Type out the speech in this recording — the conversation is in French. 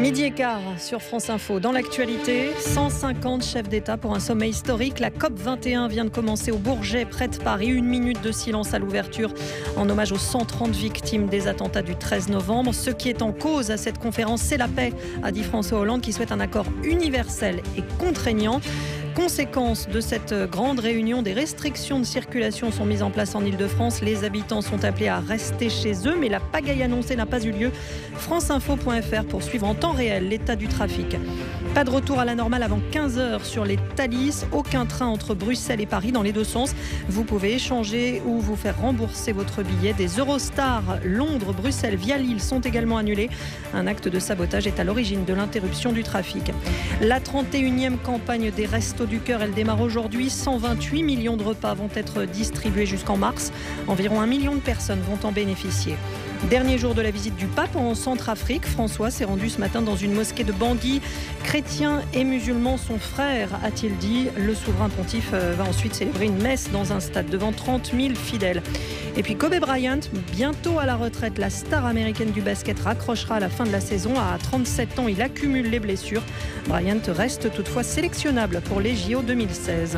Midi et quart sur France Info. Dans l'actualité, 150 chefs d'État pour un sommet historique. La COP21 vient de commencer au Bourget, près de Paris. 1 minute de silence à l'ouverture en hommage aux 130 victimes des attentats du 13 novembre. Ce qui est en cause à cette conférence, c'est la paix, a dit François Hollande, qui souhaite un accord universel et contraignant. Conséquence de cette grande réunion, des restrictions de circulation sont mises en place en Ile-de-France. Les habitants sont appelés à rester chez eux, mais la pagaille annoncée n'a pas eu lieu. Franceinfo.fr pour suivre en temps réel l'état du trafic. Pas de retour à la normale avant 15h sur les Thalys. Aucun train entre Bruxelles et Paris dans les deux sens. Vous pouvez échanger ou vous faire rembourser votre billet. Des Eurostar Londres-Bruxelles via Lille sont également annulés. Un acte de sabotage est à l'origine de l'interruption du trafic. La 31e campagne des Restos du Cœur, elle démarre aujourd'hui. 128 millions de repas vont être distribués jusqu'en mars. Environ 1 million de personnes vont en bénéficier. Dernier jour de la visite du pape en Centrafrique. François s'est rendu ce matin dans une mosquée de Bangui. Chrétiens et musulmans sont frères, a-t-il dit. Le souverain pontife va ensuite célébrer une messe dans un stade devant 30 000 fidèles. Et puis Kobe Bryant, bientôt à la retraite, la star américaine du basket raccrochera à la fin de la saison. À 37 ans, il accumule les blessures. Bryant reste toutefois sélectionnable pour les JO 2016.